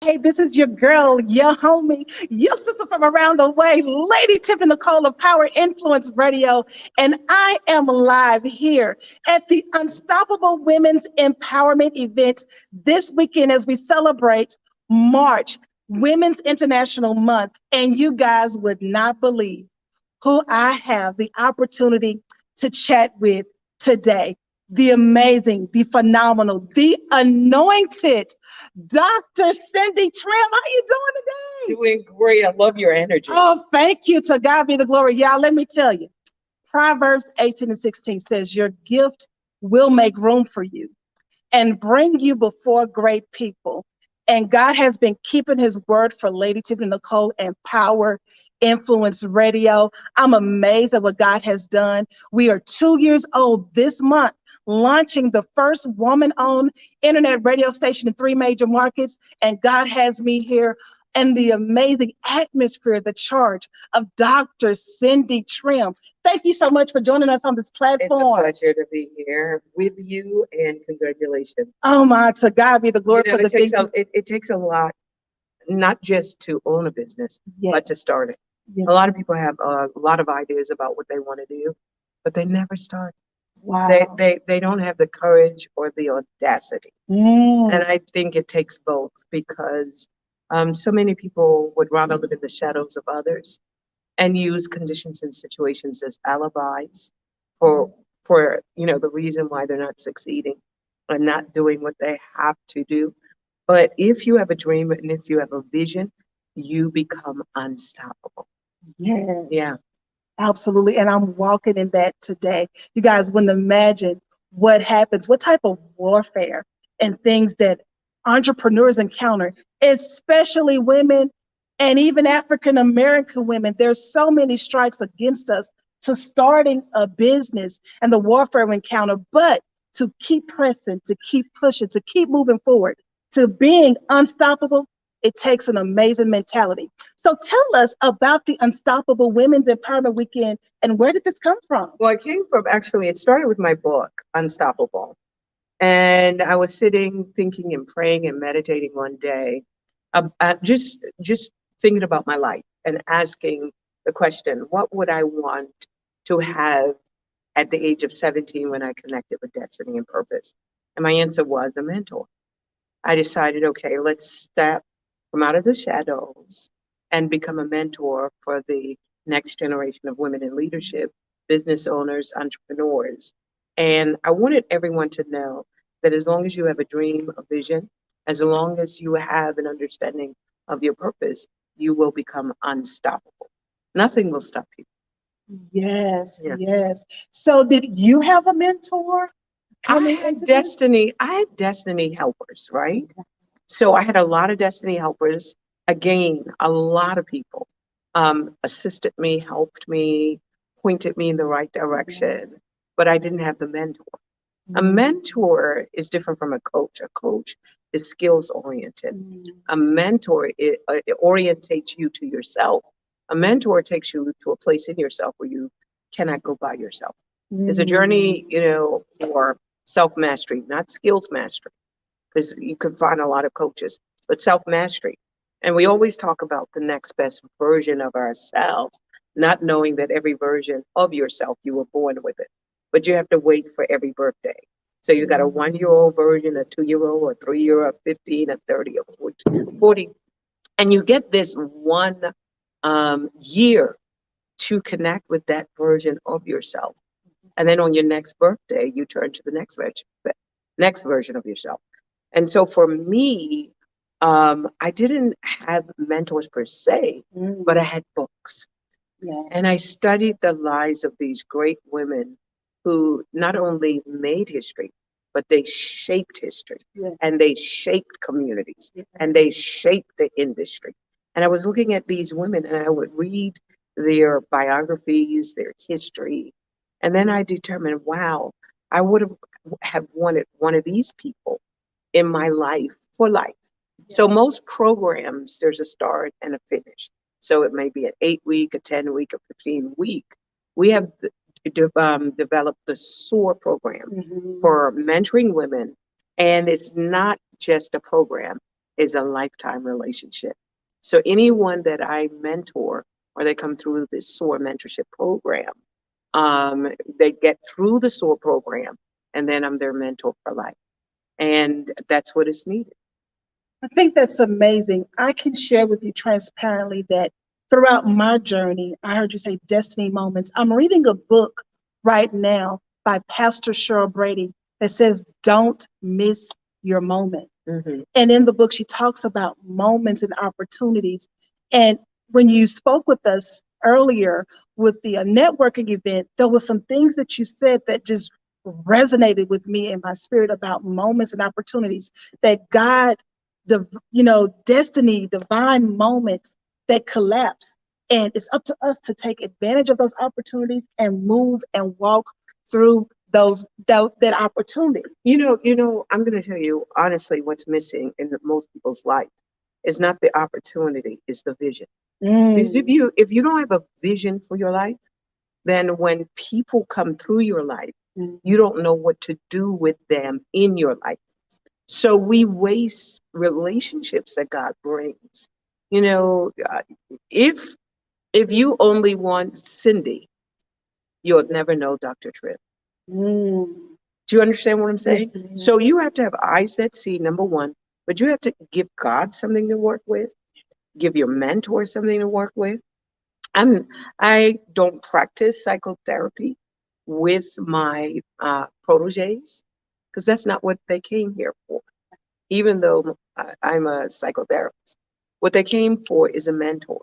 Hey, this is your girl, your homie, your sister from around the way, Lady Tiffany Nicole of Power Influence Radio. And I am live here at the Unstoppable Women's Empowerment event this weekend as we celebrate March, Women's International Month. And you guys would not believe who I have the opportunity to chat with today. The amazing, the phenomenal, the anointed Dr. Cindy Trimm. How you doing today? Doing great. I love your energy. Oh, thank you. To God be the glory. Y'all, let me tell you, Proverbs 18:16 says, your gift will make room for you and bring you before great people. And God has been keeping his word for Lady Tiffany Nicole and Power Influence Radio. I'm amazed at what God has done. We are 2 years old this month, launching the first woman-owned internet radio station in 3 major markets. And God has me here and the amazing atmosphere, the charge of Dr. Cindy Trimm. Thank you so much for joining us on this platform. It's a pleasure to be here with you, and congratulations. Oh my, to God be the glory for the things. It takes a lot, not just to own a business, Yes. but to start it. Yes. A lot of people have a lot of ideas about what they want to do, but they never start. Wow. They don't have the courage or the audacity. And I think it takes both, because so many people would rather live in the shadows of others and use conditions and situations as alibis for the reason why they're not succeeding and not doing what they have to do. But if you have a dream and if you have a vision, you become unstoppable. Yeah. Yeah. Absolutely. And I'm walking in that today. You guys wouldn't imagine what happens, what type of warfare and things that entrepreneurs encounter, especially women and even African American women. There's so many strikes against us to starting a business and the warfare we encounter, but to keep pressing, to keep pushing, to keep moving forward, to being unstoppable, it takes an amazing mentality. So tell us about the Unstoppable Women's Empowerment Weekend and where did this come from? Well, it started with my book, Unstoppable. And I was sitting, thinking and praying and meditating one day, just thinking about my life and asking the question, what would I want to have at the age of 17 when I connected with destiny and purpose? And my answer was a mentor. I decided, okay, let's step from out of the shadows and become a mentor for the next generation of women in leadership, business owners, entrepreneurs. And I wanted everyone to know that as long as you have a dream, a vision, as long as you have an understanding of your purpose, you will become unstoppable. Nothing will stop you. Yes, Yeah. yes. So did you have a mentor? I had destiny helpers, right? So I had a lot of destiny helpers. Again, a lot of people assisted me, helped me, pointed me in the right direction, but I didn't have the mentor. A mentor is different from a coach. A coach is skills oriented. A mentor, it orientates you to yourself. A mentor takes you to a place in yourself where you cannot go by yourself. It's a journey, for self-mastery, not skills mastery, because you can find a lot of coaches, but self-mastery. And we always talk about the next best version of ourselves, not knowing that every version of yourself, you were born with it, but you have to wait for every birthday. So you got a 1-year-old version, a 2-year-old, a 3-year, a 15, a 30, a 40, and you get this one year to connect with that version of yourself. And then on your next birthday, you turn to the next version of yourself. And so for me, I didn't have mentors per se, but I had books. Yeah. And I studied the lives of these great women who not only made history, but they shaped history, and they shaped communities, and they shaped the industry. And I was looking at these women and I would read their biographies, their history. And then I determined, wow, I would have wanted one of these people in my life for life. So most programs, there's a start and a finish. So it may be an 8 week, a 10 week, a 15 week. We have developed the SOAR program for mentoring women. And it's not just a program, it's a lifetime relationship. So anyone that I mentor or they come through this SOAR mentorship program, they get through the SOAR program and then I'm their mentor for life. And that's what is needed. I think that's amazing. I can share with you transparently that throughout my journey, I heard you say destiny moments. I'm reading a book right now by Pastor Cheryl Brady that says, "Don't miss your moment." And in the book, she talks about moments and opportunities. And when you spoke with us earlier with the networking event, there were some things that you said that just resonated with me in my spirit about moments and opportunities that God, destiny, divine moments that collapse. And it's up to us to take advantage of those opportunities and move and walk through that opportunity. I'm going to tell you honestly, what's missing in most people's life is not the opportunity, it's the vision. Because if you don't have a vision for your life, then when people come through your life, you don't know what to do with them in your life. So we waste relationships that God brings. If you only want Cindy, you'll never know Dr. Trimm. Do you understand what I'm saying? Yes, so you have to have eyes that see, number one, but you have to give God something to work with, give your mentor something to work with. I don't practice psychotherapy with my proteges because that's not what they came here for. Even though I'm a psychotherapist, what they came for is a mentor.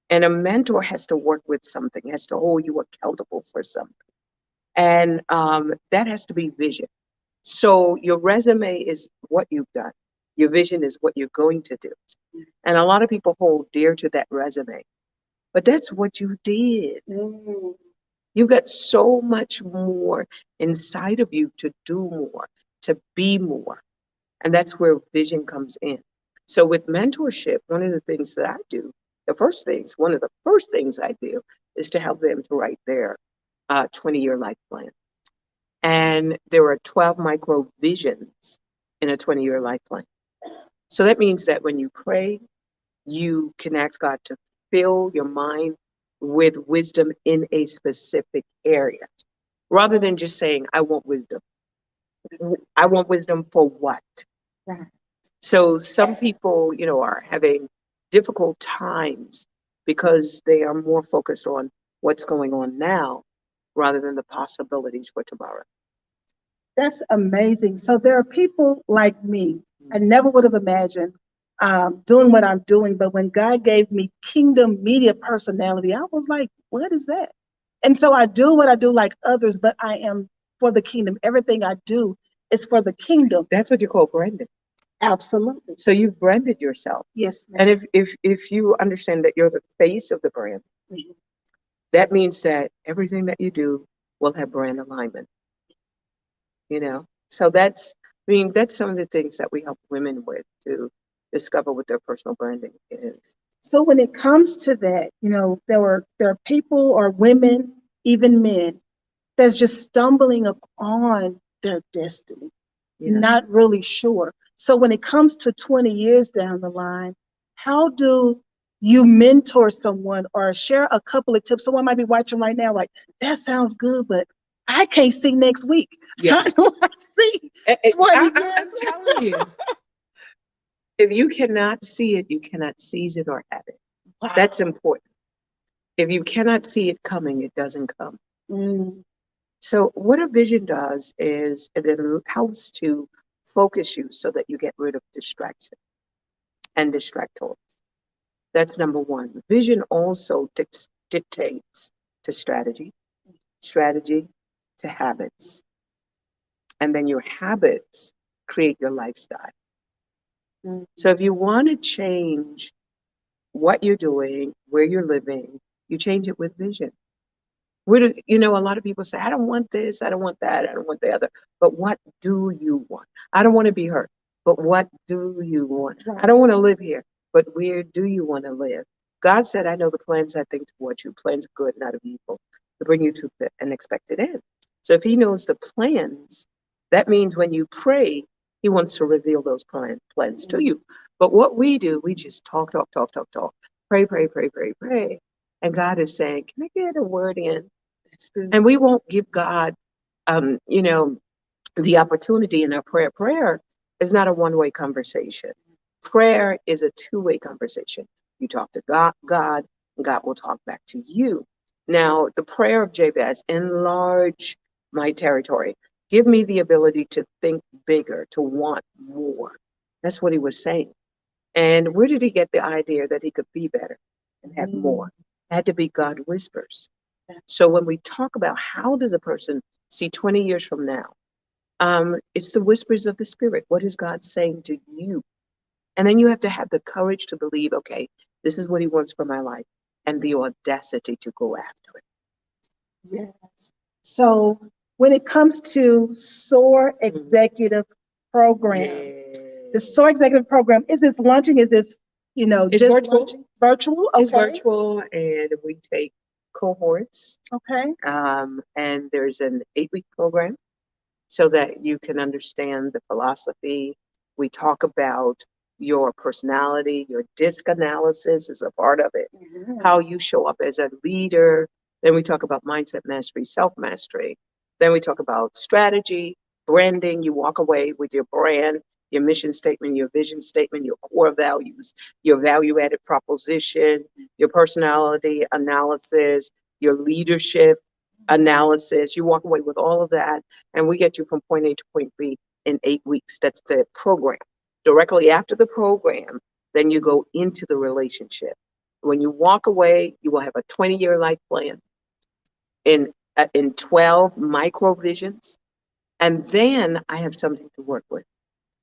And a mentor has to work with something, has to hold you accountable for something. And that has to be vision. So your resume is what you've done. Your vision is what you're going to do. And a lot of people hold dear to that resume. But that's what you did. You've got so much more inside of you to do more, to be more. And that's where vision comes in. So with mentorship, one of the things that I do, one of the first things I do is to help them to write their 20-year life plan. And there are 12 micro visions in a 20-year life plan. So that means that when you pray, you can ask God to fill your mind with wisdom in a specific area, rather than just saying, I want wisdom. I want wisdom for what? Right. So some people, are having difficult times because they are more focused on what's going on now rather than the possibilities for tomorrow. That's amazing. So there are people like me. I never would have imagined doing what I'm doing, but when God gave me kingdom media personality, I was like, what is that? And so I do what I do like others, but I am for the kingdom. Everything I do is for the kingdom. That's what you call branding. Absolutely. So you've branded yourself. Yes, ma'am. And if you understand that you're the face of the brand, that means that everything that you do will have brand alignment. So that's some of the things that we help women with to discover what their personal branding is. So when it comes to that, there are people or women, even men, that's just stumbling upon their destiny, not really sure. So when it comes to 20 years down the line, how do you mentor someone or share a couple of tips? Someone might be watching right now, like, that sounds good, but I can't see next week. Yeah. How do I see 20 years? I'm telling you. If you cannot see it, you cannot seize it or have it. Wow. That's important. If you cannot see it coming, it doesn't come. So what a vision does is it helps to focus you so that you get rid of distraction and distractors. That's number one. Vision also dictates to strategy to habits. And then your habits create your lifestyle. So if you want to change what you're doing, where you're living, You change it with vision. Where do, you know, a lot of people say, I don't want this, I don't want that, I don't want the other. But what do you want? I don't want to be hurt, but what do you want? I don't want to live here, but where do you want to live? God said, I know the plans I think towards you, plans of good, not of evil, to bring you to an expected end. So if he knows the plans, that means when you pray, he wants to reveal those plans to you. But what we do, we just talk, talk, talk, talk, talk, pray, pray, pray, pray, pray. And God is saying, can I get a word in? And we won't give God, you know, the opportunity in our prayer. Prayer is not a one-way conversation. Prayer is a two-way conversation. You talk to God, and God will talk back to you. Now, the prayer of Jabez, enlarge my territory. Give me the ability to think bigger, to want more. That's what he was saying. And where did he get the idea that he could be better and have more? It had to be God whispers. So when we talk about how does a person see 20 years from now, it's the whispers of the Spirit. What is God saying to you? And then you have to have the courage to believe, okay, this is what he wants for my life, and the audacity to go after it. Yes. So when it comes to SOAR Executive Program, the SOAR Executive Program, is this launching? Is this, It's just virtual. launching? Virtual? Okay. It's virtual, and we take cohorts. Okay. And there's an 8-week program so that you can understand the philosophy. We talk about your personality, your disc analysis is a part of it, how you show up as a leader. Then we talk about mindset mastery, self mastery. Then we talk about strategy, branding. You walk away with your brand, your mission statement, your vision statement, your core values, your value added proposition, your personality analysis, your leadership analysis. You walk away with all of that, and we get you from point A to point B in 8 weeks. That's the program. Directly after the program, then you go into the relationship. When you walk away, you will have a 20-year life plan in 12 micro visions, and then I have something to work with.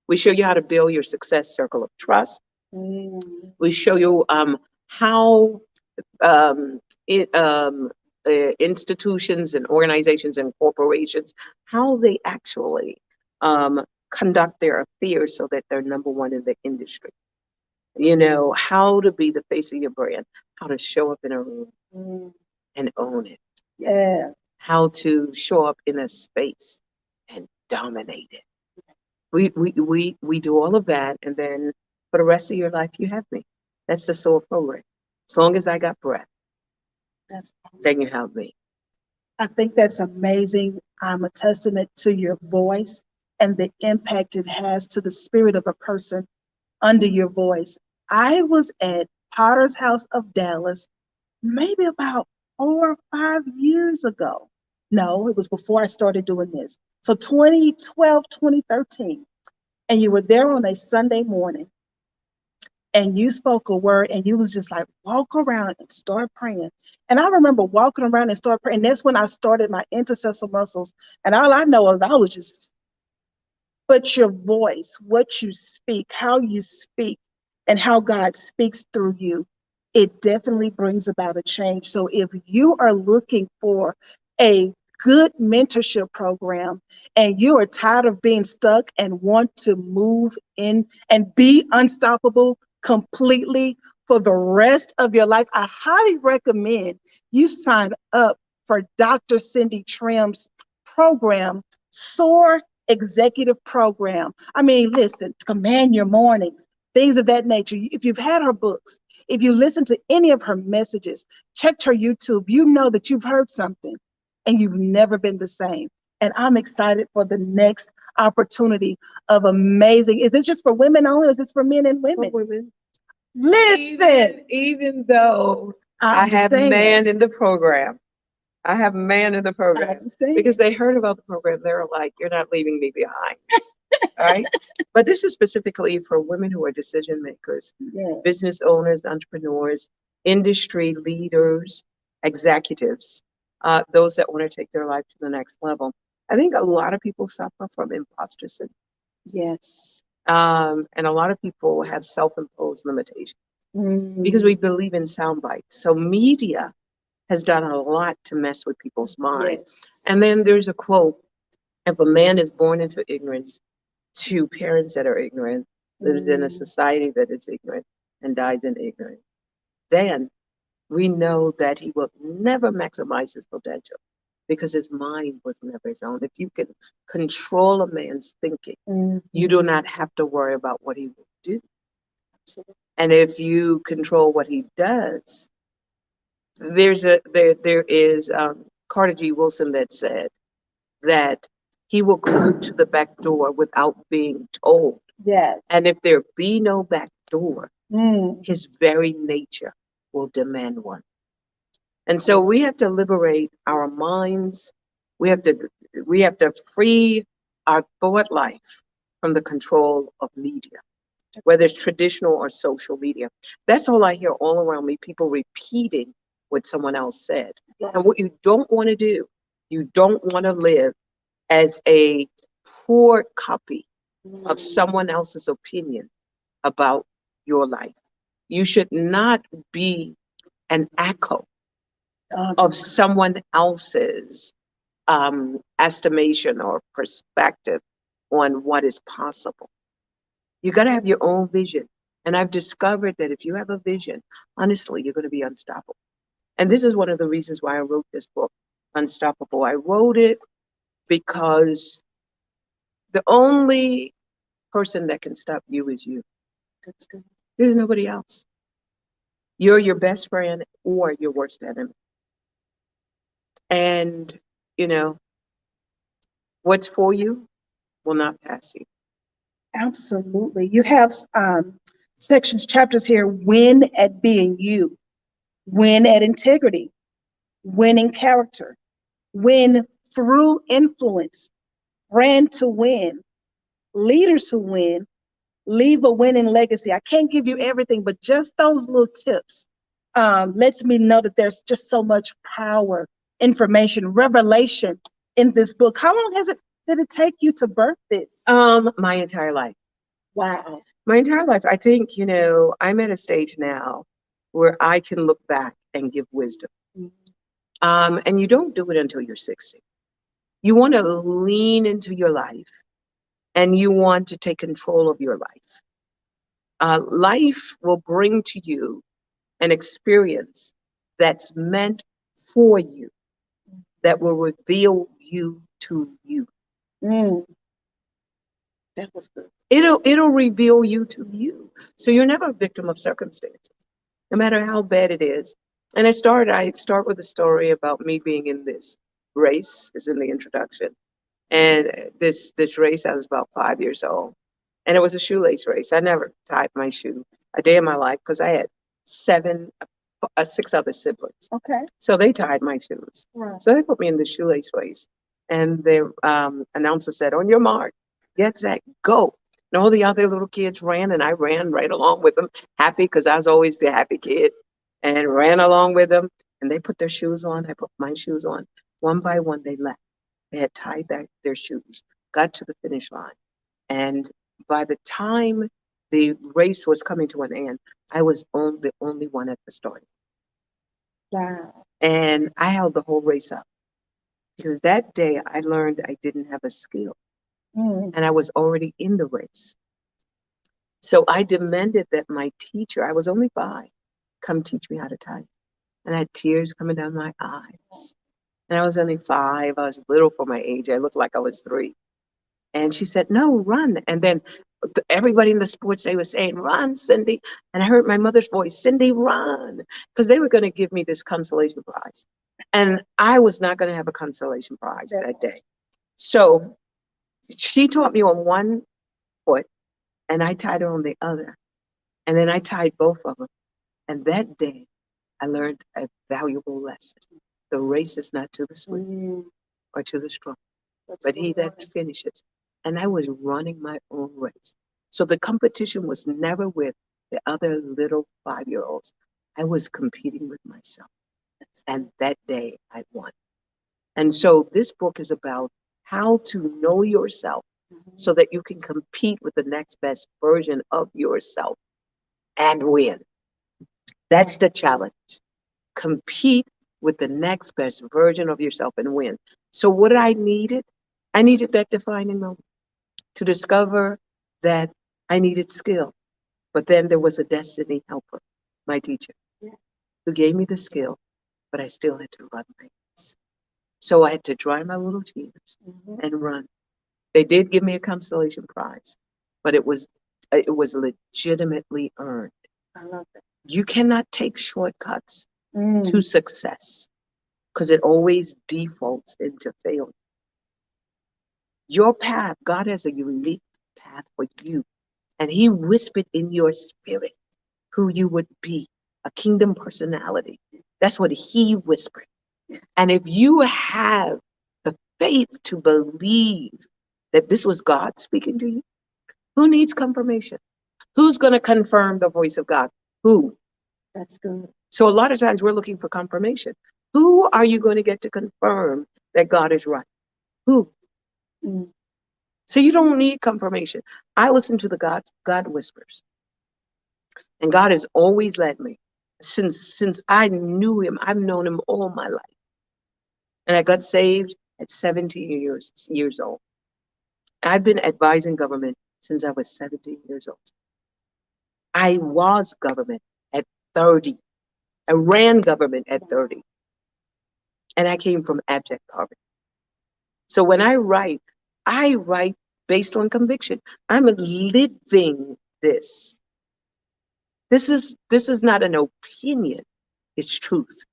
We show you how to build your success circle of trust. We show you how it, institutions and organizations and corporations, how they actually conduct their affairs so that they're number one in the industry. You know, how to be the face of your brand, how to show up in a room and own it. Yeah. How to show up in a space and dominate it. We do all of that, and then for the rest of your life, you have me. That's the soul program. As long as I got breath, then you have me. I think that's amazing. I'm a testament to your voice and the impact it has to the spirit of a person under your voice. I was at Potter's House of Dallas maybe about 4 or 5 years ago. No, it was before I started doing this. So 2012, 2013. And you were there on a Sunday morning and you spoke a word and you was just like, walk around and start praying. And I remember walking around and start praying. That's when I started my intercessor muscles. And all I know is I was just, but your voice, what you speak, how you speak, and how God speaks through you, it definitely brings about a change. So if you are looking for a good mentorship program and you are tired of being stuck and want to move in and be unstoppable completely for the rest of your life, I highly recommend you sign up for Dr. Cindy Trimm's program, SOAR Executive Program. I mean, listen, Command Your Mornings, things of that nature. If you've had her books, if you listen to any of her messages, checked her YouTube, you know that you've heard something and you've never been the same. And I'm excited for the next opportunity of amazing. Is this just for women only, or is this for men and women? For women. Listen, even though I have man in the program. I have man in the program because they heard about the program. They're like, you're not leaving me behind. All right. But this is specifically for women who are decision makers, business owners, entrepreneurs, industry leaders, executives, those that want to take their life to the next level. I think a lot of people suffer from imposter syndrome. Yes. And a lot of people have self-imposed limitations because we believe in sound bites. So media has done a lot to mess with people's minds. Yes. And then there's a quote, if a man is born into ignorance, to parents that are ignorant, lives in a society that is ignorant, and dies in ignorance, then we know that he will never maximize his potential because his mind was never his own. If you can control a man's thinking, you do not have to worry about what he will do. Absolutely. And if you control what he does, there is Carter G. Wilson that said that he will go to the back door without being told. Yes. And if there be no back door, his very nature will demand one. And so we have to liberate our minds. We have to free our thought life from the control of media, whether it's traditional or social media. That's all I hear all around me, people repeating what someone else said. And what you don't want to do, you don't want to live as a poor copy of someone else's opinion about your life. You should not be an echo of someone else's estimation or perspective on what is possible. You got to have your own vision. And I've discovered that if you have a vision, honestly, you're going to be unstoppable. And this is one of the reasons why I wrote this book, Unstoppable. I wrote it because the only person that can stop you is you. That's good. There's nobody else. You're your best friend or your worst enemy. And, you know, what's for you will not pass you. Absolutely. You have sections, chapters here: win at being you, win at integrity, win in character, win through influence, brand to win, leaders who win, leave a winning legacy. I can't give you everything, but just those little tips lets me know that there's just so much power, information, revelation in this book. How long did it take you to birth this? My entire life. Wow. My entire life. I think, you know, I'm at a stage now where I can look back and give wisdom. And you don't do it until you're 60. You want to lean into your life and you want to take control of your life. Life will bring to you an experience that's meant for you, that will reveal you to you. That was good. It'll reveal you to you. So you're never a victim of circumstances, no matter how bad it is. And I start with a story about me being in this race, is in the introduction. And this race, I was about 5 years old. And it was a shoelace race. I never tied my shoe a day in my life because I had 6 other siblings. Okay. So they tied my shoes. Right. So they put me in the shoelace race. And the announcer said, on your mark, get set, go. And all the other little kids ran, and I ran right along with them, happy because I was always the happy kid, and ran along with them. And they put their shoes on. I put my shoes on. One by one, they left. They had tied their shoes, got to the finish line. And by the time the race was coming to an end, I was the only one at the start. Wow. And I held the whole race up because that day I learned I didn't have a skill. And I was already in the race. So I demanded that my teacher, I was only 5, come teach me how to tie. And I had tears coming down my eyes. And I was only 5. I was little for my age. I looked like I was 3. And she said, no, run. And then everybody in the sports day was saying, run, Cindy. And I heard my mother's voice, Cindy, run. Because they were going to give me this consolation prize. And I was not going to have a consolation prize that day. So she taught me on one foot, and I tied her on the other. And then I tied both of them. And that day, I learned a valuable lesson. The race is not to the swift or to the strong, but he that finishes. And I was running my own race. So the competition was never with the other little 5-year-olds. I was competing with myself. And that day, I won. And so this book is about how to know yourself so that you can compete with the next best version of yourself and win. That's the challenge. Compete with the next best version of yourself and win. So what did I needed? I needed that defining moment to discover that I needed skill. But then there was a destiny helper, my teacher, who gave me the skill, but I still had to run my race. So I had to dry my little tears and run. They did give me a consolation prize, but it was legitimately earned. I love that. You cannot take shortcuts to success because it always defaults into failure. Your path, God has a unique path for you, and He whispered in your spirit who you would be, a kingdom personality. That's what He whispered. And if you have the faith to believe that this was God speaking to you, who needs confirmation? Who's going to confirm the voice of God? Who? That's good. So a lot of times we're looking for confirmation. Who are you going to get to confirm that God is right? Who? Mm. So you don't need confirmation. I listen to the God whispers. And God has always led me. Since I knew Him, I've known Him all my life. And I got saved at 17 years old. I've been advising government since I was 17 years old. I was government at 30. I ran government at 30. And I came from abject poverty. So when I write based on conviction. I'm living this. This is not an opinion. It's truth.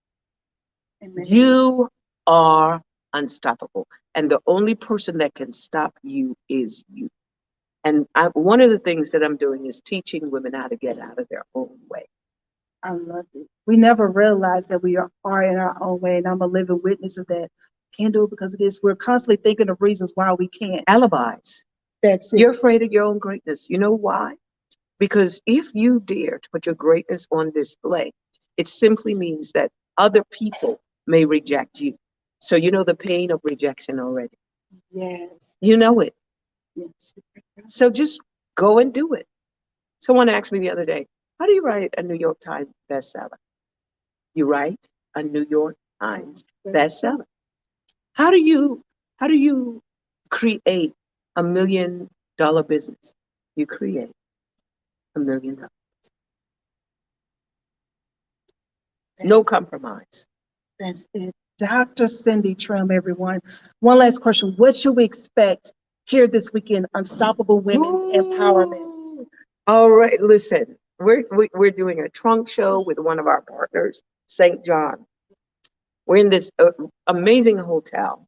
Amen. You are unstoppable. And the only person that can stop you is you. And one of the things that I'm doing is teaching women how to get out of their own way. I love it. We never realize that we are in our own way, and I'm a living witness of that. Can't do it because of this. We're constantly thinking of reasons why we can't. Alibis. That's it. You're afraid of your own greatness. You know why? Because if you dare to put your greatness on display, it simply means that other people may reject you. So you know the pain of rejection already. Yes. You know it. Yes. So just go and do it. Someone asked me the other day, how do you write a New York Times bestseller? You write a New York Times bestseller. How do you create $1 million business? You create $1 million. No compromise. That's it. Dr. Cindy Trimm, everyone. One last question. What should we expect here this weekend? Unstoppable Women's Empowerment. All right, listen. We're doing a trunk show with one of our partners, St. John. We're in this amazing hotel,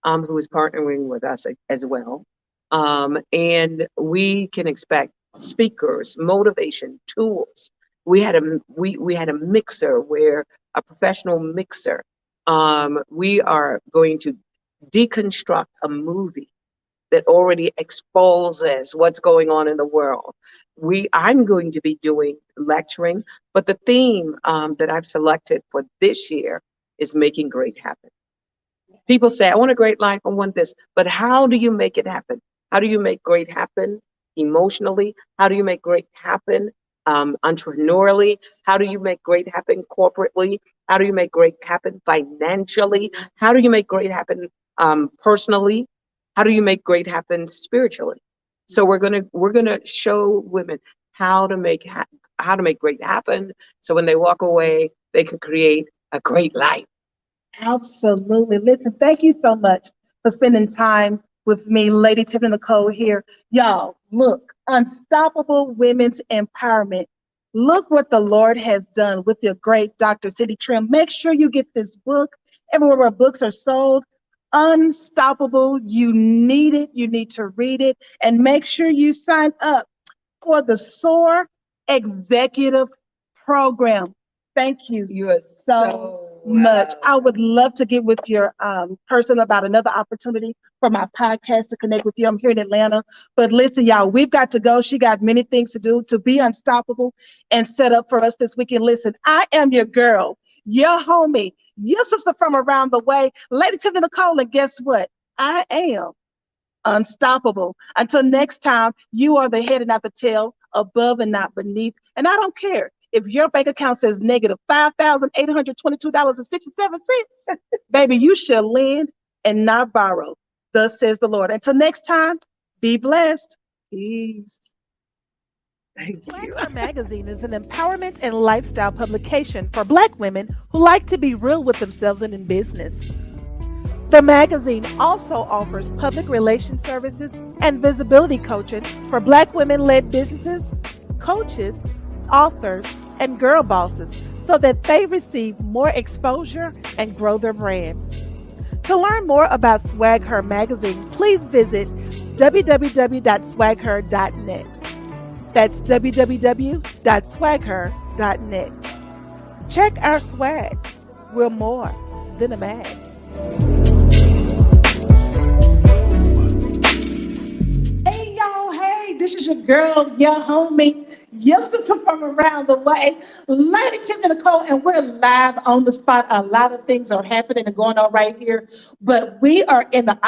who is partnering with us as well. And we can expect speakers, motivation, tools. We had a mixer where a professional mixer. We are going to deconstruct a movie that already exposes what's going on in the world. I'm going to be doing lecturing, but the theme that I've selected for this year is making great happen. People say, I want a great life, I want this, but how do you make it happen? How do you make great happen emotionally? How do you make great happen entrepreneurially? How do you make great happen corporately? How do you make great happen financially? How do you make great happen personally? How do you make great happen spiritually? So we're gonna show women how to make great happen. So when they walk away, they can create a great life. Absolutely. Listen, thank you so much for spending time with me, Lady Tiffany Nicole here. Y'all, look, Unstoppable Women's Empowerment. Look what the Lord has done with your great Dr. Cindy Trimm. Make sure you get this book everywhere where books are sold. Unstoppable. You need it. You need to read it. And make sure you sign up for the SOAR Executive Program. Thank you so much. I would love to get with your person about another opportunity for my podcast to connect with you. I'm here in Atlanta. But listen, y'all, we've got to go. She got many things to do to be unstoppable and set up for us this weekend. Listen, I am your girl, your homie, your sister from around the way, Lady Tiffany Nicole. And guess what? I am unstoppable. Until next time, you are the head and not the tail, above and not beneath. And I don't care If your bank account says negative $5,822.67, baby, you shall lend and not borrow. Thus says the Lord. Until next time, be blessed. Peace. Thank Swag you. Her magazine is an empowerment and lifestyle publication for Black women who like to be real with themselves and in business. The magazine also offers public relations services and visibility coaching for Black women led businesses, coaches, authors, and girl bosses so that they receive more exposure and grow their brands. To learn more about Swag Her magazine, please visit www.swagher.net. That's www.swagher.net. Check our swag. We're more than a mag. Hey y'all, hey, this is your girl, your homie, your sister from around the way, Lady Tiffany Nicole, and we're live on the spot. A lot of things are happening and going on right here, but we are in the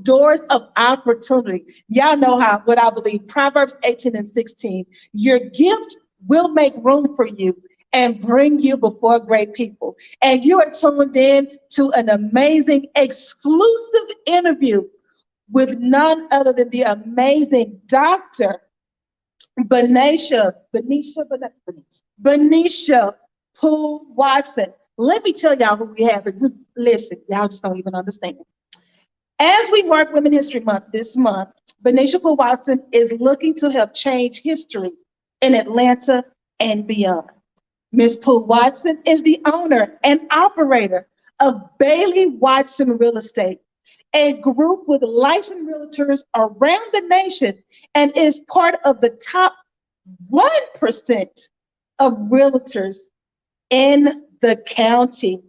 doors of opportunity. Y'all know how what I believe. Proverbs 18 and 16. Your gift will make room for you and bring you before great people. And you are tuned in to an amazing exclusive interview with none other than the amazing Dr. Benaisha Poole-Watson. Let me tell y'all who we have. Listen, y'all just don't even understand. As we mark Women History Month this month, Benaisha Poole-Watson is looking to help change history in Atlanta and beyond. Ms. Poole-Watson is the owner and operator of Bailey Watson Real Estate, a group with licensed realtors around the nation, and is part of the top 1% of realtors in the county.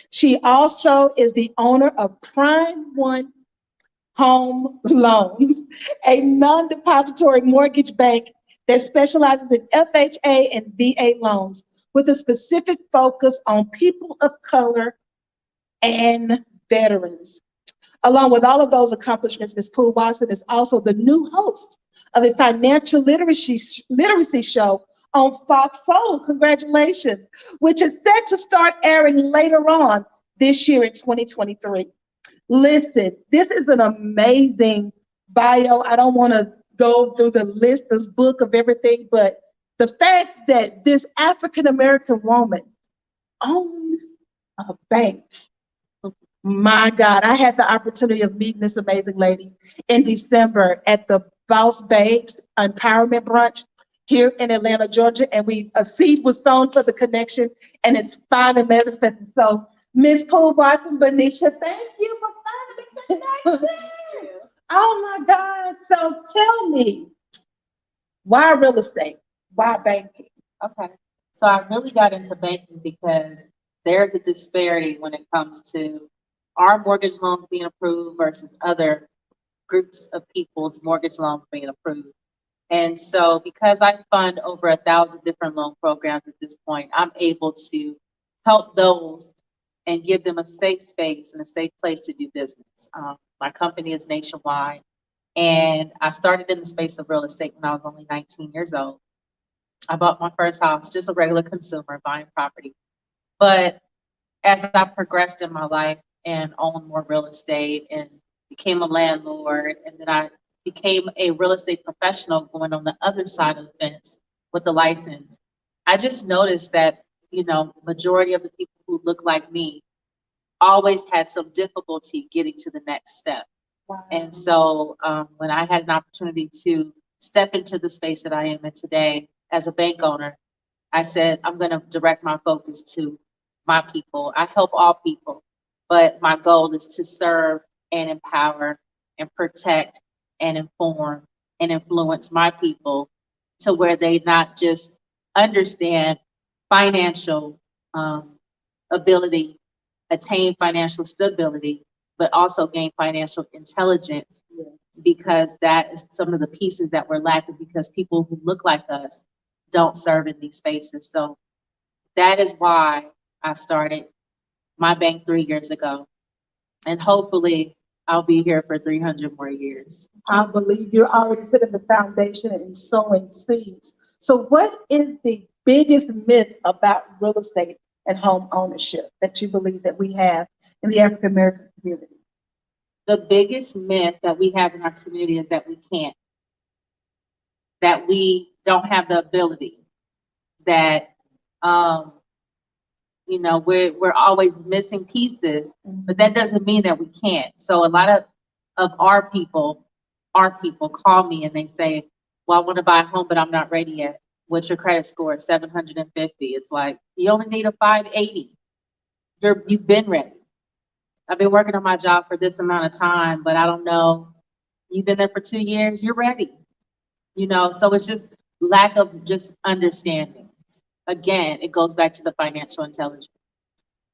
She also is the owner of Prime One Home Loans, a non-depository mortgage bank that specializes in FHA and VA loans with a specific focus on people of color and veterans. Along with all of those accomplishments, Ms. Poole-Watson is also the new host of a financial literacy show on Fox Soul. Congratulations, which is set to start airing later on this year in 2023. Listen, this is an amazing bio. I don't want to go through the list, this book of everything, but the fact that this African American woman owns a bank. My God, I had the opportunity of meeting this amazing lady in December at the Boss Babes Empowerment Brunch here in Atlanta, Georgia, and a seed was sown for the connection, and it's finally manifested. So, Ms. Poole-Watson, Benaisha, thank you for finally connecting. Oh my God! So tell me, why real estate? Why banking? Okay. So I really got into banking because there's a disparity when it comes to our mortgage loans being approved versus other groups of people's mortgage loans being approved. And so because I fund over 1,000 different loan programs at this point, I'm able to help those and give them a safe space and a safe place to do business. My company is nationwide, and I started in the space of real estate when I was only 19 years old. I bought my first house, just a regular consumer buying property. But as I progressed in my life and owned more real estate and became a landlord, and then I became a real estate professional going on the other side of the fence with the license, I just noticed that, majority of the people who look like me always had some difficulty getting to the next step. Wow. And so when I had an opportunity to step into the space that I am in today as a bank owner, I said, I'm going to direct my focus to my people. I help all people, but my goal is to serve and empower and protect and inform and influence my people to where they not just understand financial ability, attain financial stability, but also gain financial intelligence, because that is some of the pieces that we're lacking because people who look like us don't serve in these spaces. So that is why I started my bank 3 years ago. And hopefully I'll be here for 300 more years. I believe you're already setting the foundation and sowing seeds. So what is the biggest myth about real estate and home ownership that you believe that we have in the African American community? The biggest myth that we have in our community is that we can't, that we don't have the ability, that we're always missing pieces, but that doesn't mean that we can't. So a lot of our people call me and they say, well, I want to buy a home, but I'm not ready yet. What's your credit score? 750. It's like, you only need a 580. You've been ready. I've been working on my job for this amount of time, but I don't know. You've been there for 2 years, you're ready. So it's just lack of just understanding. Again, it goes back to the financial intelligence.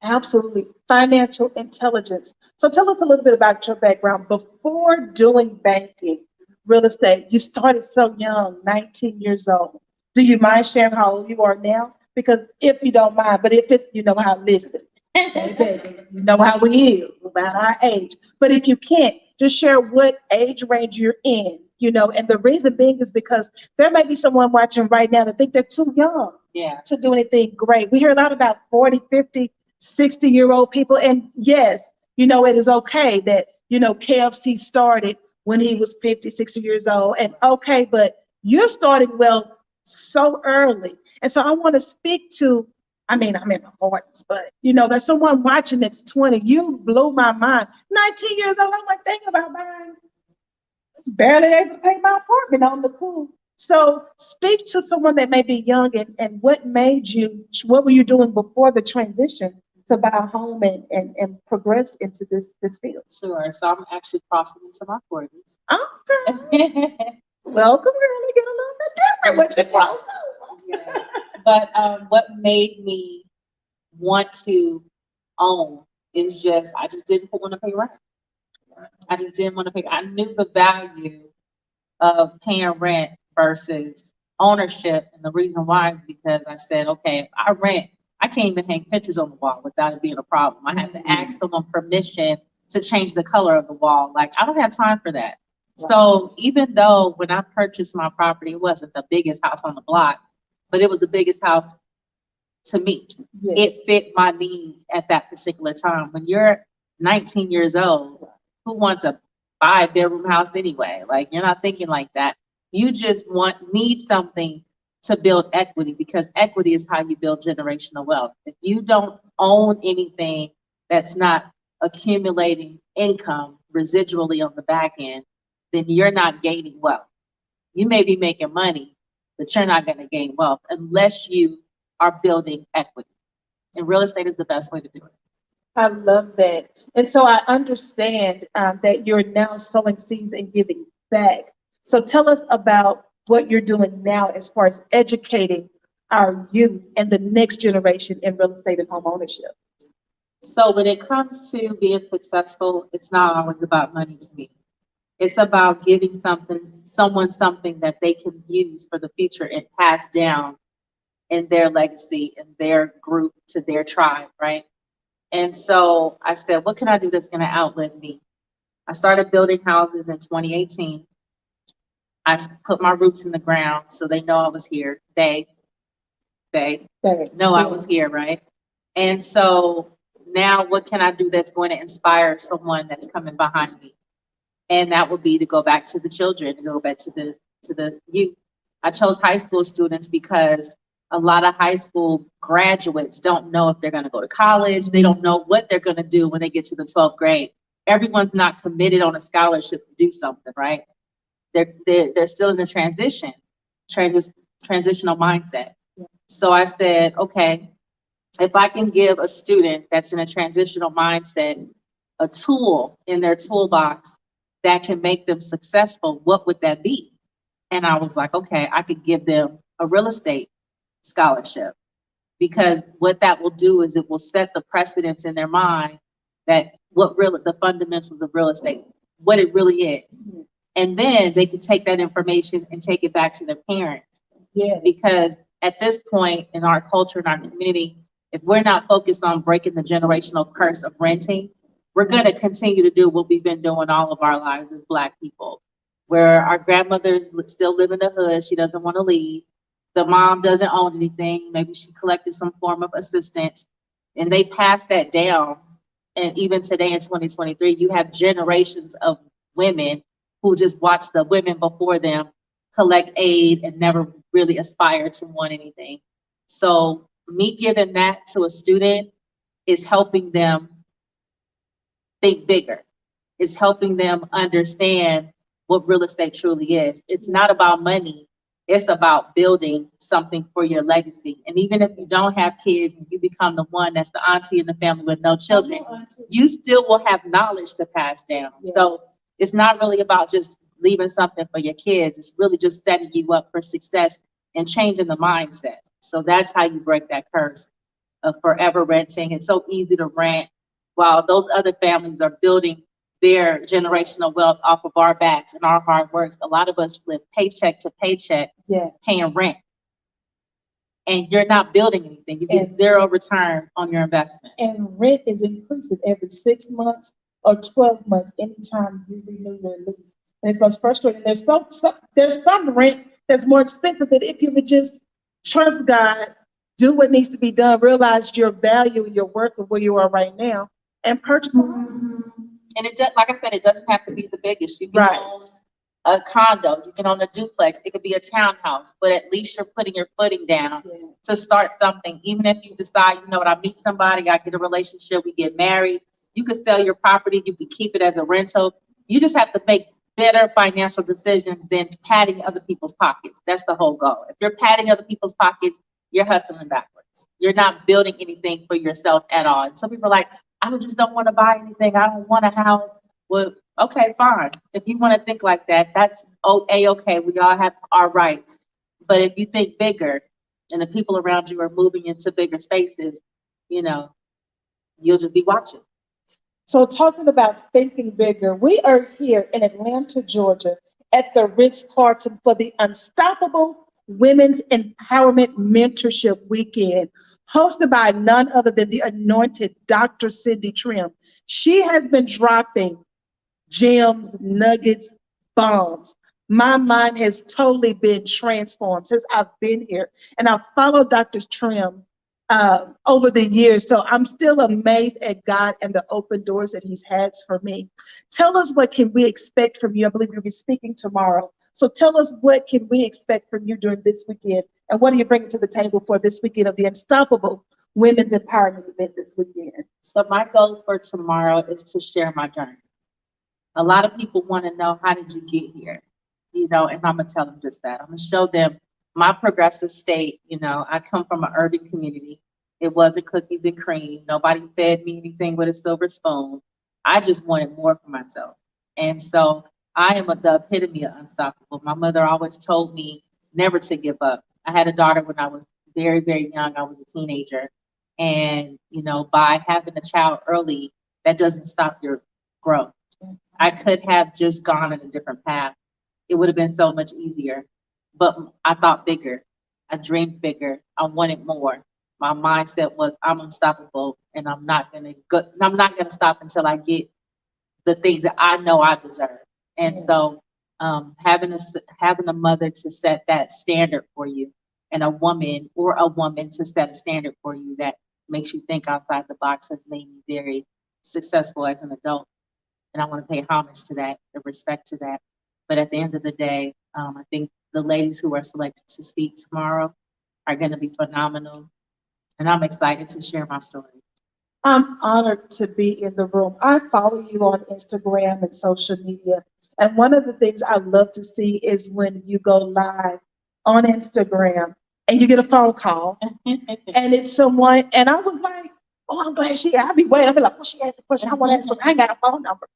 Absolutely. Financial intelligence. So tell us a little bit about your background. Before doing banking, real estate, you started so young, 19 years old. Do you mind sharing how old you are now? Because if you don't mind, but if it's, you know how listed, baby, you know how we is about our age. But if you can't, just share what age range you're in, and the reason being is because there may be someone watching right now that think they're too young to do anything great. We hear a lot about 40, 50, 60-year-old people. And yes, it is okay that, KFC started when he was 50, 60 years old. And okay, but you're starting wealth so early. And so I want to speak to, I'm in my 40s, but there's someone watching that's 20. You blew my mind. 19 years old, I wasn't thinking about buying. I was barely able to pay my apartment on the cool. So speak to someone that may be young and what were you doing before the transition to buy a home and progress into this field? Sure. So I'm actually crossing into my 40s. Okay. Welcome, girl. Get a little bit different with your growth. Yeah. But what made me want to own is I just didn't want to pay rent. I just didn't want to pay. I knew the value of paying rent versus ownership. And the reason why is because I said, okay, I rent, I can't even hang pictures on the wall without it being a problem. I have to ask someone permission to change the color of the wall. Like, I don't have time for that. Right. So even though when I purchased my property, it wasn't the biggest house on the block, but it was the biggest house to me. Yes. It fit my needs at that particular time. When you're 19 years old, who wants a 5-bedroom house anyway? Like, you're not thinking like that. You just need something to build equity, because equity is how you build generational wealth. If you don't own anything that's not accumulating income residually on the back end, then you're not gaining wealth. You may be making money, but you're not going to gain wealth unless you are building equity. And real estate is the best way to do it. I love that. And so I understand that you're now sowing seeds and giving back. So tell us about what you're doing now as far as educating our youth and the next generation in real estate and home ownership. So when it comes to being successful, it's not always about money to me. It's about giving someone something that they can use for the future and pass down in their legacy and their group to their tribe, right? And so I said, what can I do that's going to outlive me? I started building houses in 2018. I put my roots in the ground so they know I was here. They know I was here, right? And so now what can I do that's going to inspire someone that's coming behind me? And that would be to go back to the children, to go back to the youth. I chose high school students because a lot of high school graduates don't know if they're going to go to college. They don't know what they're going to do when they get to the 12th grade. Everyone's not committed on a scholarship to do something, right? They're still in the transitional mindset. So I said, okay, if I can give a student that's in a transitional mindset a tool in their toolbox that can make them successful, what would that be? And I was like, okay, I could give them a real estate scholarship, because what that will do is it will set the precedence in their mind that the fundamentals of real estate, what it really is. And then they can take that information and take it back to their parents. Yeah. Because at this point in our culture, in our community, if we're not focused on breaking the generational curse of renting, we're going to continue to do what we've been doing all of our lives as Black people, where our grandmothers still live in the hood. She doesn't want to leave. the mom doesn't own anything. Maybe she collected some form of assistance, and they passed that down. And even today in 2023, you have generations of women who just watch the women before them collect aid and never really aspire to want anything. So me giving that to a student is helping them think bigger. It's helping them understand what real estate truly is. It's not about money. It's about building something for your legacy. And even if you don't have kids and you become the one that's the auntie in the family with no children, you still will have knowledge to pass down. Yeah. So it's not really about just leaving something for your kids. It's really just setting you up for success and changing the mindset. So that's how you break that curse of forever renting. It's so easy to rent while those other families are building their generational wealth off of our backs and our hard work. A lot of us live paycheck to paycheck, paying rent. And you're not building anything. You get zero return on your investment. And rent is increasing every 6 months or 12 months anytime you renew your lease. And it's most frustrating. There's some rent that's more expensive than if you would just trust God, do what needs to be done, realize your value and your worth of where you are right now, and purchase a home. And it does, like I said, it doesn't have to be the biggest. You can own a condo, you can own a duplex, it could be a townhouse, but at least you're putting your footing down to start something. Even if you decide, you know what, I meet somebody, I get a relationship, we get married, you could sell your property, you can keep it as a rental. You just have to make better financial decisions than padding other people's pockets. That's the whole goal. If you're padding other people's pockets, you're hustling backwards. You're not building anything for yourself at all. And some people are like, I just don't want to buy anything. I don't want a house. Well, okay, fine. If you want to think like that, that's okay. We all have our rights. But if you think bigger and the people around you are moving into bigger spaces, you know, you'll just be watching. So talking about thinking bigger, we are here in Atlanta, Georgia at the Ritz-Carlton for the Unstoppable Women's Empowerment Mentorship Weekend, hosted by none other than the anointed Dr. Cindy Trimm. She has been dropping gems, nuggets, bombs. My mind has totally been transformed since I've been here, and I've followed Dr. Trimm over the years. So I'm still amazed at God and the open doors that He's had for me. Tell us, what can we expect from you? I believe you'll be speaking tomorrow. So tell us, what can we expect from you during this weekend? And what are you bringing to the table for this weekend of the Unstoppable Women's Empowerment event this weekend? So my goal for tomorrow is to share my journey. A lot of people want to know, how did you get here? You know, and I'm going to tell them just that. I'm going to show them my progressive state. You know, I come from an urban community. It wasn't cookies and cream. Nobody fed me anything with a silver spoon. I just wanted more for myself. And so I am the epitome of unstoppable. My mother always told me never to give up. I had a daughter when I was very, very young. I was a teenager. And, you know, by having a child early, that doesn't stop your growth. I could have just gone in a different path. It would have been so much easier. But I thought bigger. I dreamed bigger. I wanted more. My mindset was, I'm unstoppable, and I'm not gonna stop until I get the things that I know I deserve. And so having a mother to set that standard for you, and a woman to set a standard for you that makes you think outside the box, has made me very successful as an adult. And I want to pay homage to that, the respect to that. But at the end of the day, I think the ladies who are selected to speak tomorrow are going to be phenomenal. And I'm excited to share my story. I'm honored to be in the room. I follow you on Instagram and social media. And one of the things I love to see is when you go live on Instagram and you get a phone call and it's someone, and I was like, oh, I'm glad I'll be waiting. I'll be like, well, she asked the question. I want to ask the question. I ain't got a phone number.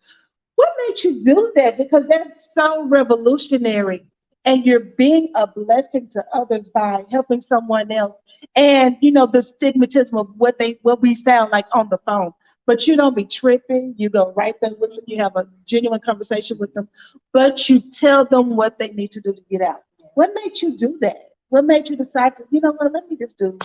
What made you do that? Because that's so revolutionary. And you're being a blessing to others by helping someone else. And you know, the stigmatism of what we sound like on the phone. But you don't be tripping. You go right there with them. You have a genuine conversation with them. But you tell them what they need to do to get out. What made you do that? What made you decide to, you know what, let me just do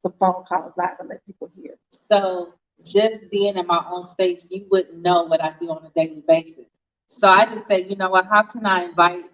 some phone calls live and let people hear? So just being in my own space, you wouldn't know what I do on a daily basis. So I just say, you know what, how can I invite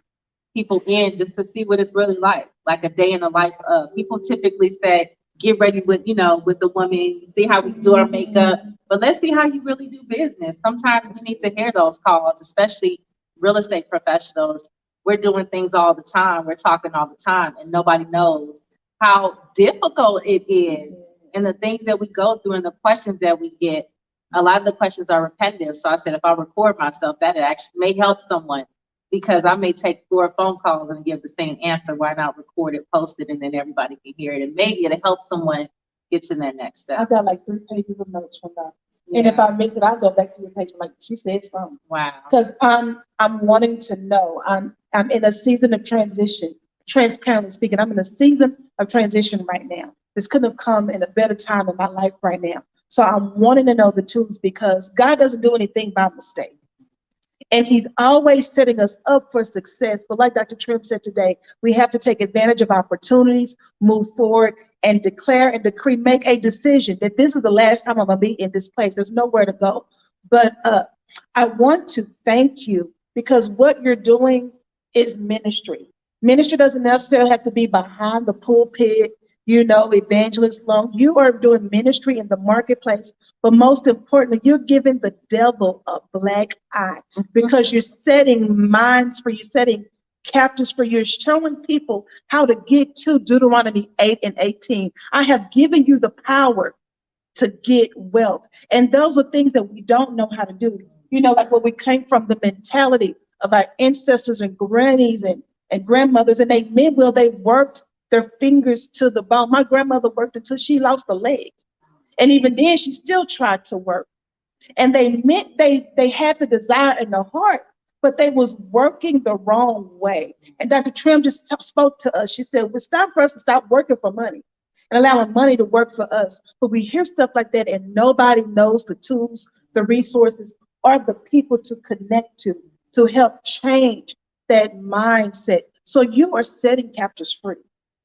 people in just to see what it's really like a day in the life of. People typically say, get ready with, with the woman, see how we do our makeup, but let's see how you really do business. Sometimes we need to hear those calls, especially real estate professionals. We're doing things all the time. We're talking all the time, and nobody knows how difficult it is and the things that we go through and the questions that we get. A lot of the questions are repetitive. So I said, if I record myself, that actually may help someone, because I may take 4 phone calls and give the same answer. Why not record it, post it, and then everybody can hear it? And maybe it'll help someone get to that next step. I got like 3 pages of notes from that. Yeah. And if I miss it, I'll go back to your page. Like, she said something. Wow. Because I'm wanting to know. I'm in a season of transition. Transparently speaking, I'm in a season of transition right now. This couldn't have come in a better time in my life right now. So I'm wanting to know the tools, because God doesn't do anything by mistake. And he's always setting us up for success. But like Dr. Trimm said today, we have to take advantage of opportunities, move forward, and declare and decree, make a decision that this is the last time I'm going to be in this place. There's nowhere to go. But I want to thank you, because what you're doing is ministry. Ministry doesn't necessarily have to be behind the pulpit, evangelist long. You are doing ministry in the marketplace, but most importantly, you're giving the devil a black eye, because you're setting minds for you, setting captives for you, showing people how to get to Deuteronomy 8:18. I have given you the power to get wealth. And those are things that we don't know how to do. Like when we came from the mentality of our ancestors and grannies and grandmothers, and they worked their fingers to the bone. My grandmother worked until she lost a leg. And even then, she still tried to work. And they had the desire in the heart, but they was working the wrong way. And Dr. Trimm just spoke to us. She said, it's time for us to stop working for money and allowing money to work for us. But we hear stuff like that, and nobody knows the tools, the resources, or the people to connect to help change that mindset. So you are setting captives free.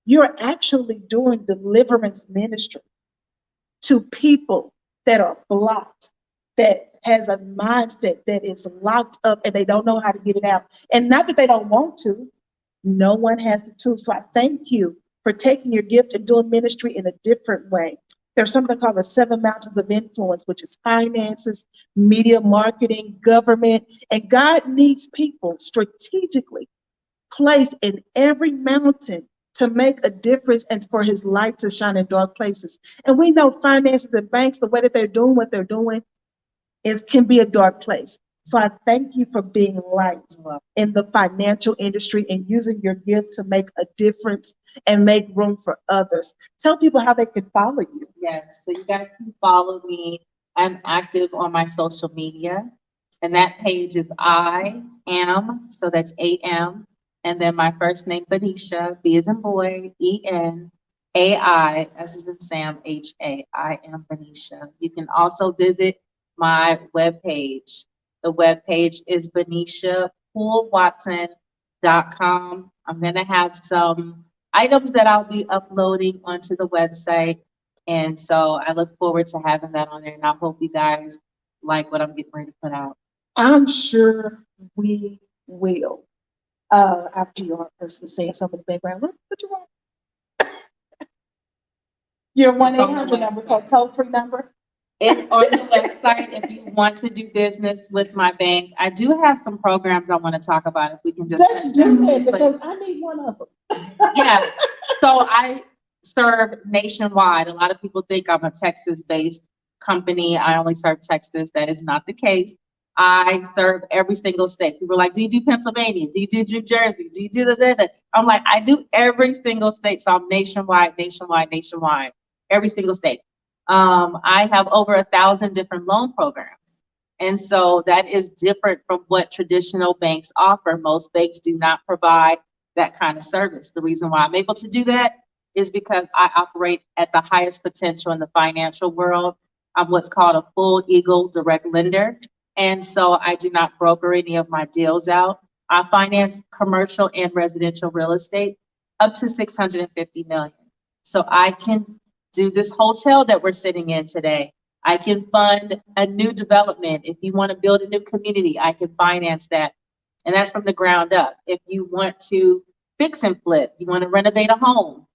You're actually doing deliverance ministry to people that are blocked, that has a mindset that is locked up and they don't know how to get it out. And not that they don't want to, no one has the tools. So I thank you for taking your gift and doing ministry in a different way. There's something called the 7 mountains of influence, which is finances, media marketing, government, and God needs people strategically placed in every mountain to make a difference and for his light to shine in dark places. And we know finances and banks, the way that they're doing what they're doing, can be a dark place. So I thank you for being light in the financial industry and using your gift to make a difference and make room for others. Tell people how they can follow you. Yes, so you guys can follow me. I'm active on my social media, and that page is I am, so that's AM, and then my first name, Benaisha, B as in boy, ENAI, S as in Sam, HA. I am Benaisha. You can also visit my webpage. The webpage is Benaisha Poole-Watson.com. I'm going to have some items that I'll be uploading onto the website. And so I look forward to having that on there. And I hope you guys like what I'm getting ready to put out. I'm sure we will. Our PR person saying something in the background. What you want? Your 1-800 number, so toll-free number? It's on the website if you want to do business with my bank. I do have some programs I want to talk about if we can just. Let's do that, because I need one of them. Yeah. So I serve nationwide. A lot of people think I'm a Texas-based company. I only serve Texas. That is not the case. I serve every single state. People are like, do you do Pennsylvania? Do you do New Jersey? Do you do the? I'm like, I do every single state. So I'm nationwide, every single state. I have over 1,000 different loan programs. And so that is different from what traditional banks offer. Most banks do not provide that kind of service. The reason why I'm able to do that is because I operate at the highest potential in the financial world. I'm what's called a full Eagle direct lender. And so I do not broker any of my deals out. I finance commercial and residential real estate up to $650 million. So I can do this hotel that we're sitting in today. I can fund a new development. If you want to build a new community, I can finance that And that's from the ground up. If you want to fix and flip, you want to renovate a home,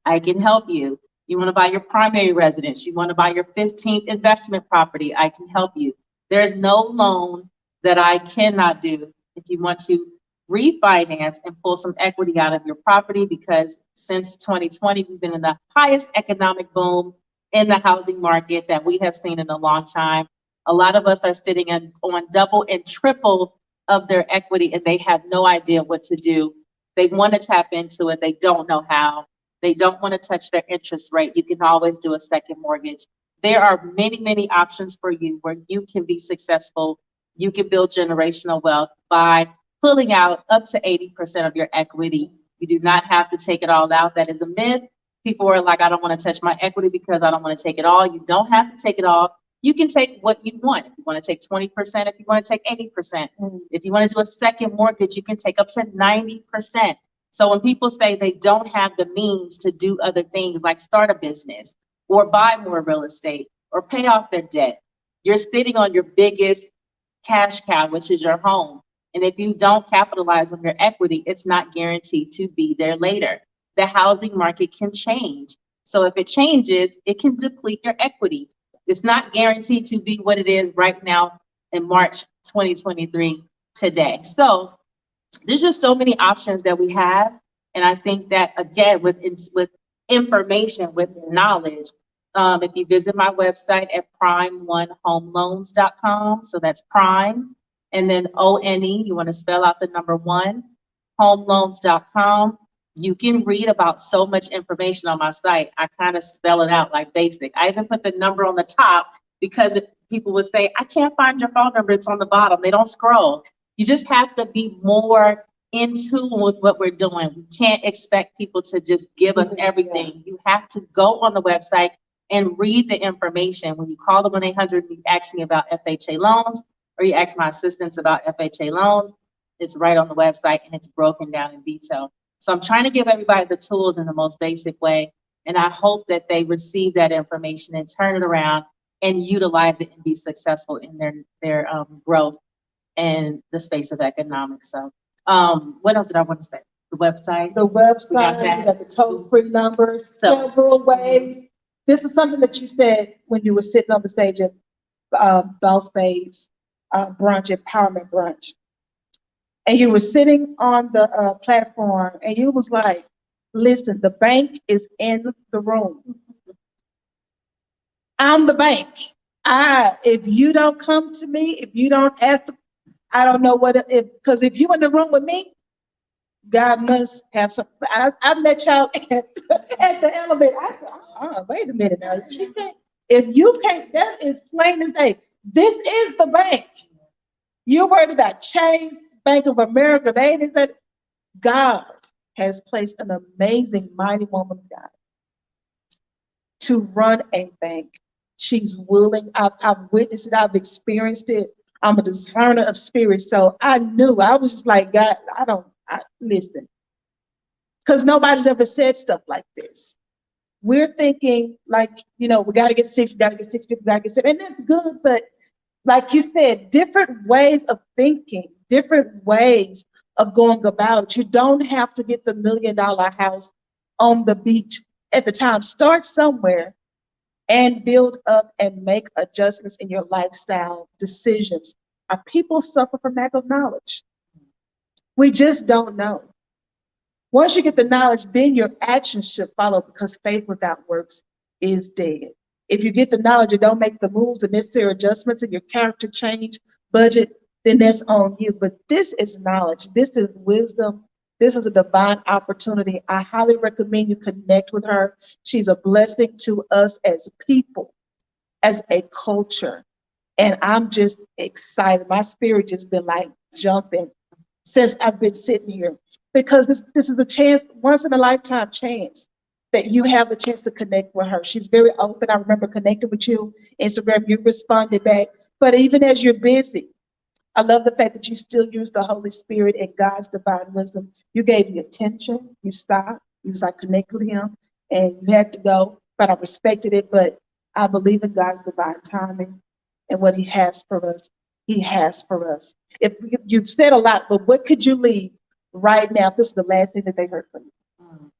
I can help you. You want to buy your primary residence, you want to buy your 15th investment property, I can help you. There is no loan that I cannot do if you want to refinance and pull some equity out of your property, because since 2020, we've been in the highest economic boom in the housing market that we have seen in a long time. A lot of us are sitting on double and triple of their equity, and they have no idea what to do. They want to tap into it, they don't know how. They don't want to touch their interest rate. You can always do a second mortgage. There are many, many options for you where you can be successful. You can build generational wealth by pulling out up to 80% of your equity. You do not have to take it all out. That is a myth. People are like, I don't want to touch my equity because I don't want to take it all. You don't have to take it all. You can take what you want. If you want to take 20%, if you want to take 80%, if you want to do a second mortgage, you can take up to 90%. So when people say they don't have the means to do other things like start a business or buy more real estate or pay off their debt, you're sitting on your biggest cash cow, which is your home. And if you don't capitalize on your equity, it's not guaranteed to be there later. The housing market can change. So if it changes, it can deplete your equity. It's not guaranteed to be what it is right now in March 2023 today. So there's just so many options that we have. And I think that, again, with information, with knowledge, if you visit my website at prime1homeloans.com, so that's prime, and then ONE, you want to spell out the number 1, homeloans.com. You can read about so much information on my site. I kind of spell it out like basic. I even put the number on the top because people would say, I can't find your phone number, it's on the bottom. They don't scroll. You just have to be more in tune with what we're doing. We can't expect people to just give us everything. You have to go on the website and read the information. When you call the 1-800, you ask me about FHA loans, or you ask my assistants about FHA loans, it's right on the website and it's broken down in detail. So I'm trying to give everybody the tools in the most basic way. And I hope that they receive that information and turn it around and utilize it and be successful in their growth and the space of economics. So what else did I want to say? The website, we got the toll-free numbers, several ways. This is something that you said when you were sitting on the stage at Boss Babes brunch, empowerment brunch. And you were sitting on the platform and you was like, listen, the bank is in the room. I'm the bank. If you don't come to me, if you don't ask, I don't know because if you in the room with me, God must have some. I met y'all at the elevator. I said, wait a minute now. She can't. If you can't, that is plain as day. This is the bank. You're worried about Chase, Bank of America. They ain't that. God has placed an amazing, mighty woman of God to run a bank. She's willing. I've witnessed it. I've experienced it. I'm a discerner of spirits. So I knew. I was just like, God, listen. Because nobody's ever said stuff like this. We're thinking like, we got to get 6, we got to get 650, we got to get 7. And that's good. But like you said, different ways of thinking, different ways of going about it. You don't have to get the $1 million house on the beach at the time. Start somewhere and build up and make adjustments in your lifestyle decisions. Our people suffer from lack of knowledge. We just don't know. Once you get the knowledge, then your actions should follow, because faith without works is dead. If you get the knowledge and don't make the moves, the necessary adjustments in your character change, budget, then that's on you. But this is knowledge. This is wisdom. This is a divine opportunity. I highly recommend you connect with her. She's a blessing to us as people, as a culture. And I'm just excited. My spirit just been like jumping since I've been sitting here, because this is a chance, once in a lifetime chance, that you have the chance to connect with her. She's very open. I remember connecting with you, Instagram, you responded back. But even as you're busy, I love the fact that you still use the Holy Spirit and God's divine wisdom. You gave me attention, you stopped, you was like, connect with him, and you had to go, but I respected it. But I believe in God's divine timing and what he has for us. He has for us. You've said a lot, but what could you leave right now if this is the last thing that they heard from you? Mm.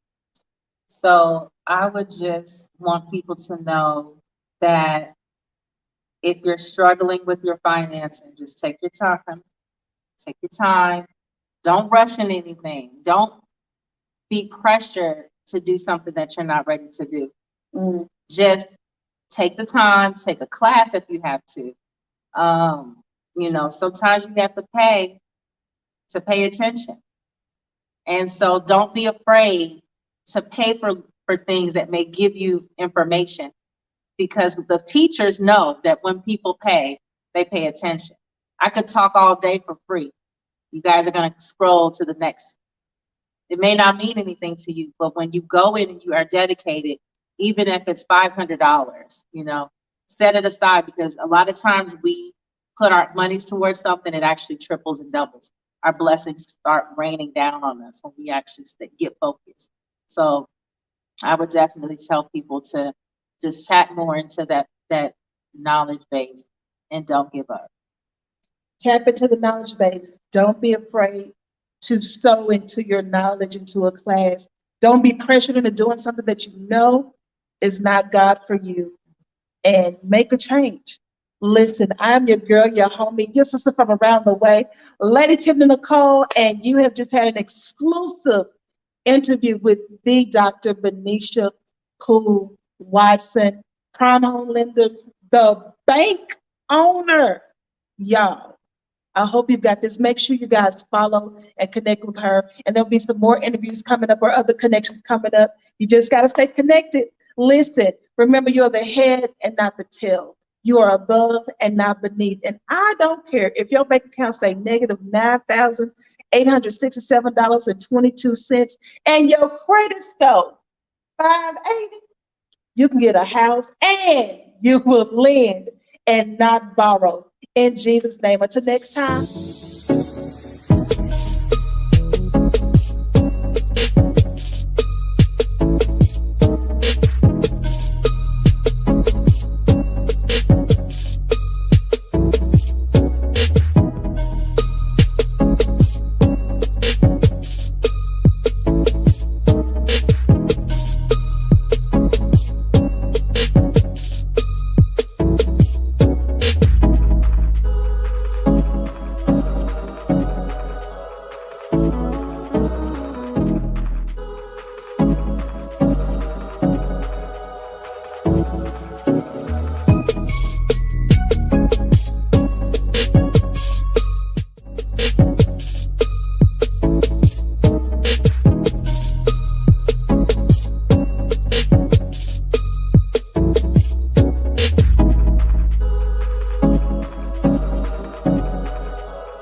So I would just want people to know that if you're struggling with your financing, just take your time. Take your time. Don't rush in anything. Don't be pressured to do something that you're not ready to do. Mm. Just take the time, take a class if you have to. Sometimes you have to pay attention. And so don't be afraid to pay for things that may give you information, because the teachers know that when people pay, they pay attention. I could talk all day for free. You guys are going to scroll to the next. It may not mean anything to you, but when you go in and you are dedicated, even if it's $500, set it aside, because a lot of times we put our monies towards something, it actually triples and doubles. Our blessings start raining down on us when we actually get focused. So I would definitely tell people to just tap more into that knowledge base and don't give up. Tap into the knowledge base. Don't be afraid to sow into your knowledge, into a class. Don't be pressured into doing something that you know is not God for you, and make a change. Listen, I'm your girl, your homie, your sister from around the way, Lady Tiffany Nicole, and you have just had an exclusive interview with the Dr. Benaisha Poole-Watson, prime home lenders, the bank owner. Y'all, I hope you've got this. Make sure you guys follow and connect with her. And there'll be some more interviews coming up or other connections coming up. You just got to stay connected. Listen, remember, you're the head and not the tail. You are above and not beneath. And I don't care if your bank account say negative $9,867.22 and your credit score 580. You can get a house and you will lend and not borrow. In Jesus' name. Until next time.